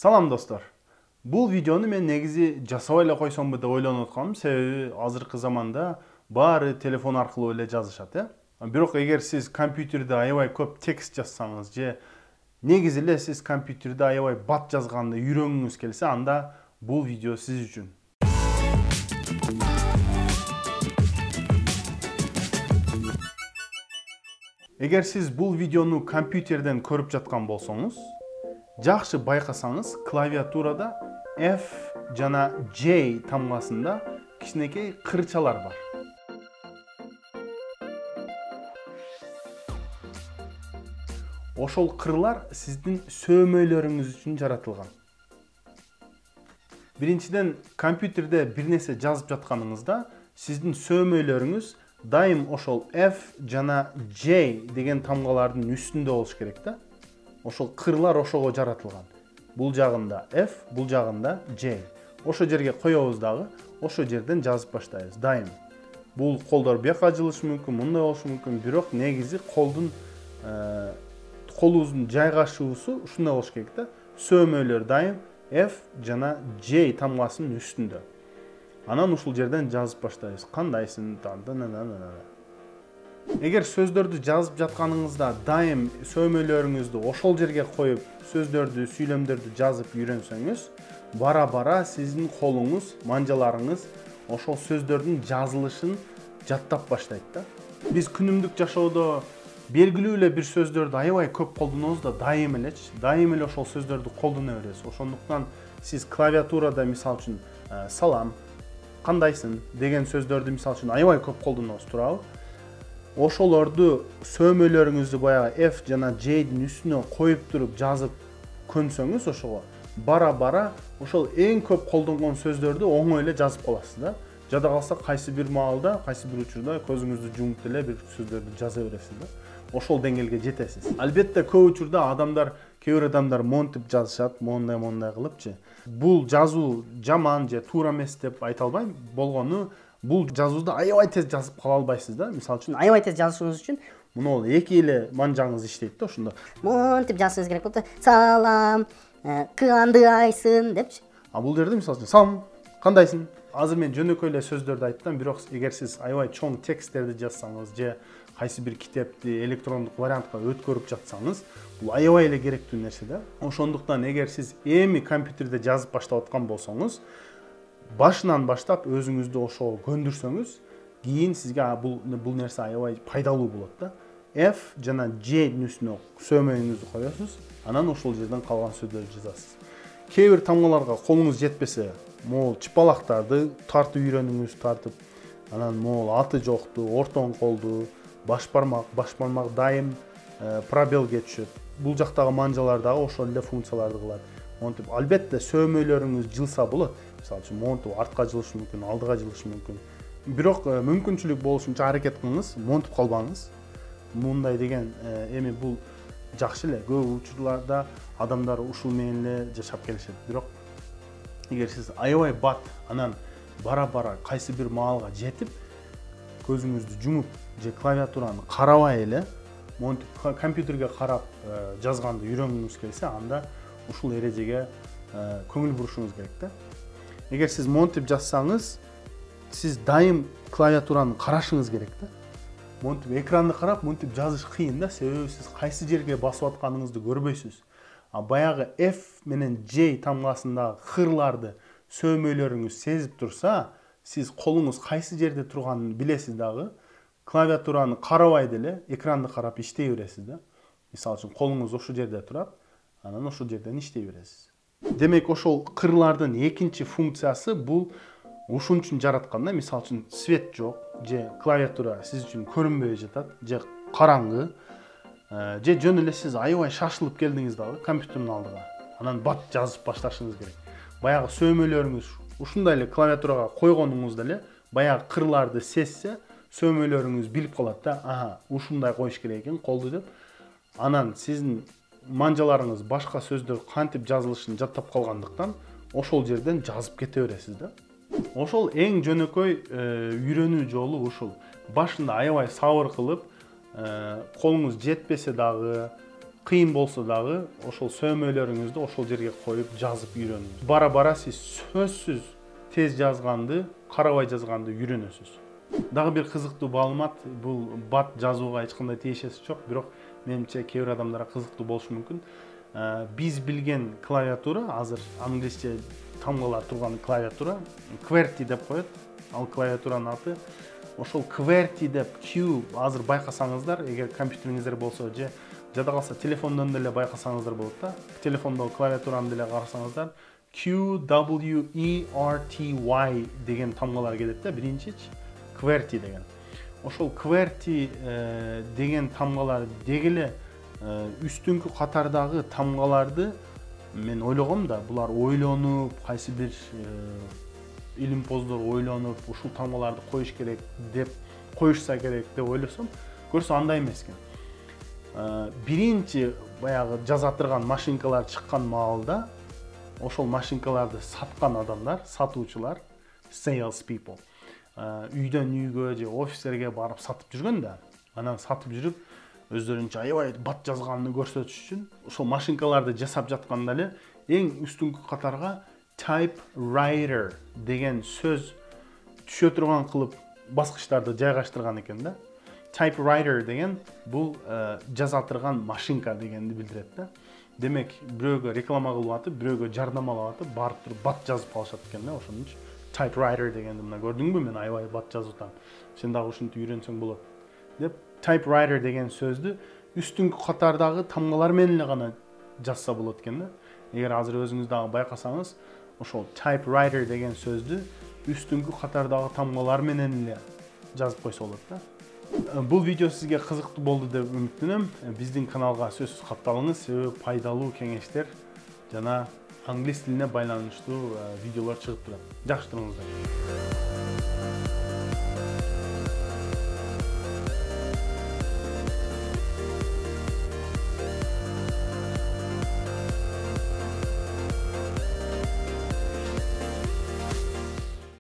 Салам достор. Бул видеону мен негизи жасабай эле койсомбу деп ойлонуп атканмын. Себеби азыркы заманда баары телефон аркылуу эле жазышат, Бирок эгер сиз компьютерде аябай көп текст жазсаңыз же негизи эле сиз компьютерде аябай бат жазганды үйрөнгүңүз келсе, анда бул видео сиз үчүн. Эгер сиз бул видеону компьютерден көрүп жаткан болсоңуз, жакшы байкасаңыз, клавиатурада F жана J тамгасында кичинекей кырчалар бар. Ошол кырлар сиздин сөймөлөрүңүз үчүн жаратылган. Биринчиден, компьютерде бир нерсе жазып жатканыңызда сиздин сөймөлөрүңүз дайым ошол F жана J деген тамгалардын үстүндө болуш керек да. Ошол кырлар ошого жаратылган. Бул жагында F, бул жагында J. Ошо жерге коебуз дагы, ошо жерден жазып баштайбыз дайым. Бул колдор бияка жылышы мүмкүн, мындай болушу мүмкүн, бирок негизи колубуздун жайгашуусу ушундай болуш керек да. Сөймөлөр дайым F жана J тамгасынын үстүндө. Анан ушул жерден жазып баштайбыз. Кандайсың? Эгер сөздөрдү жазып жатканыңызда дайым сөймөлөрүңүздү ошол жерге коюп, сөздөрдү, сүйлөмдөрдү жазып үйрөнсөңүз, бара-бара сиздин колуңуз, манжаларыңыз ошол сөздөрдүн жазылышын жаттап баштайт да. Биз күнүмдүк жашоодо белгилүү эле бир сөздөрдү аябай көп колдонобуз да, дайым эле ошол сөздөрдү колдоно беребиз. Ошондуктан сиз клавиатурада мисалы үчүн салам, кандайсың деген сөздөрдү мисалы үчүн аябай көп колдонобуз, туурабы? Ошолорду сөймөлөрүңүздү баягы F жана J'дин үстүнө коюп туруп жазып көнсөңүз ошого, бара-бара ошол эң көп колдонгон сөздөрдү оңой эле жазып каласыз да. Жада калса кайсы бир маалда, кайсы бир учурда көзүңүздү жумуп деле бир сөздөрдү жаза бересиз да. Ошол деңгээлге жетесиз. Албетте көп учурда кээ бир адамдар монтип жазышат, мондай кылыпчы. Бул жазуу жаман же туура эмес деп айта албайм. Болгону бул жазууда аябай тез жазып кала албайсыз да. Мисалы үчүн аябай тез жазышыңыз үчүн муну эки эле манжаңыз иштейт да ошондо. Монтип жазышыңыз керек болуп, салам, кандайсың депчи. Бул жерде мисалы үчүн салам, кандайсың? Азыр мен жөнөкөй эле сөздөрдү айттым, бирок эгер сиз аябай чоң тексттерди жазсаңыз же кайсы бир китепти электрондук вариантка өткөрүп жатсаңыз, бул аябай эле керектүү нерсе да. Ошондуктан эгер сиз эми компьютерде жазып баштап аткан болсоңуз, башынан баштап өзүңүздү ошого көндүрсөңүз, кийин сизге бул нерсе аябай пайдалуу болот да. F жана J'дин үстүнө сөймөйүңүздү коесуз, анан ошол жерден калган сөздөрдү жазасыз. Кээ бир тамгаларга колуңуз жетпесе, могул чыпалактарды тартып үйрөнүңүз, анан могул аты жокту, ортон колду, баш бармак дайым пробелге түшөт. Бул жактагы манжалар дагы ошол эле функцияларды кылат. Монтип, албетте сөймөлөрүңүз жылса болот. Мисалы үчүн монтип артка жылышы мүмкүн, алдыга жылышы мүмкүн. Бирок мүмкүнчүлүк болушунча аракет кылыңыз, монтип калбаңыз. Мындай деген эми бул жакшы эле. Көп учурларда адамдар ушул менен эле жашап келишет. Бирок эгер сиз аябай бат, анан бара-бара кайсы бир маалга жетип, көзүңүздү жумуп же клавиатураны карабай эле, монтип компьютерге карап жазганды үйрөнгүңүз келсе, анда ушул эрежеге көңүл бурушуңуз керек да. Эгер сиз монтип жазсаңыз, сиз дайым клавиатураны карашыңыз керек да. Монтип экранды карап, монтип жазыш кыйын да, себеби сиз кайсы жерге басып атканыңызды көрбөйсүз. Баягы F менен J тамгасындагы кырларды сөймөлөрүңүз сезип турса, сиз колуңуз кайсы жерде турганын билесиз дагы, клавиатураны карабай деле экранды карап иштей бересиз да. Мисалы үчүн колуңуз ошол жерде турат, анан ошол жерден иштей бересиз. Демек, ошол кырлардын экинчи функциясы бул ушун үчүн жараткан да. Мисалы үчүн свет жок, же клавиатура сиз үчүн көрүнбөй жатат, же караңгы, же жөн эле сиз аябай шашылып келдиңиз дагы компьютердин алдыга. Анан бат жазып башташыңыз керек. Баягы сөймөлөрүңүз ушундай эле клавиатурага койгонуңузда эле баягы кырларды сезсе, сөймөлөрүңүз билип калат да. Ушундай коюш керек экен колду деп. Анан сиздин манжаларыңыз башка сөздөр кантип жазылышын жаттап калгандыктан ошол жерден жазып кете бересиз да. Ошол эң жөнөкөй үйрөнүү жолу ушул. Башында аябай сабыр кылып, колуңуз жетпесе дагы, кыйын болсо дагы ошол сөймөлөрүңүздү ошол жерге коюп жазып үйрөнүңүз. Бара сиз сөзсүз тез жазганды, карабай жазганды үйрөнөсүз. Дагы бир кызыктуу маалымат, бул бат жазууга эч кандай тиешеси жок, бирок менимче кээ бир адамдарга кызыктуу болушу мүмкүн. Биз билген клавиатура, азыр англисче тамгалар турган клавиатура QWERTY деп коет. Ал клавиатуранын аты. Ошол QWERTY деп Q азыр байкасаңыздар, эгер компьютериңиздер болсо же жада калса телефондон деле байкасаңыздар болот да. Телефондогу клавиатураны деле карасаңыздар QWERTY деген тамгалар келет да, биринчичи QWERTY деген. Ошол QWERTY деген тамгалар дегеле үстүңкү катардагы тамгаларды мен ойлогом да, булар ойлонуп, кайсы бир илимпоздор ойлонуп, ушул тамгаларды коюш керек деп коюшса керек деп ойлосом, көрсө андай эмес экен. Биринчи баягы жаза турган машинкалар чыккан маалда ошол машинкаларды саткан адамдар, сатуучулар, sales people, үйдөн үйгө же офистерге барып сатып жүргөн да. Анан сатып жүрүп, өздөрүнчө аябай бат жазганын көрсөтүш үчүн ошол машинкаларды жасап жатканда эле эң үстүңкү катарга typewriter деген сөз түшө турган кылып баскычтарды жайгаштырган экен да. Typewriter деген бул жаза турган машинка дегенди билдирет да. Демек, бирөөгө реклама кылып атып, бирөөгө жардамалап атып, барып туруп бат жазып калышат экен да. Ошон үчүн typewriter дегенди мына көрдүңбү, мен аябай бат жазып атам. Сен дагы ушинтип үйрөнсөң болот деп typewriter деген сөздү үстүңкү катардагы тамгалар менен эле гана жазса болот экен да. Эгер азыр өзүңүз дагы байкасаңыз, ошол typewriter деген сөздү үстүңкү катардагы тамгалар менен эле жазып койсо болот да. Бул видео сизге кызыктуу болду деп үмүттөнөм. Биздин каналга сөзсүз катталыңыз, себеби пайдалуу кеңештер жана англис тилине байланыштуу видеолор чыгып турат. Жакшы туруңуздар.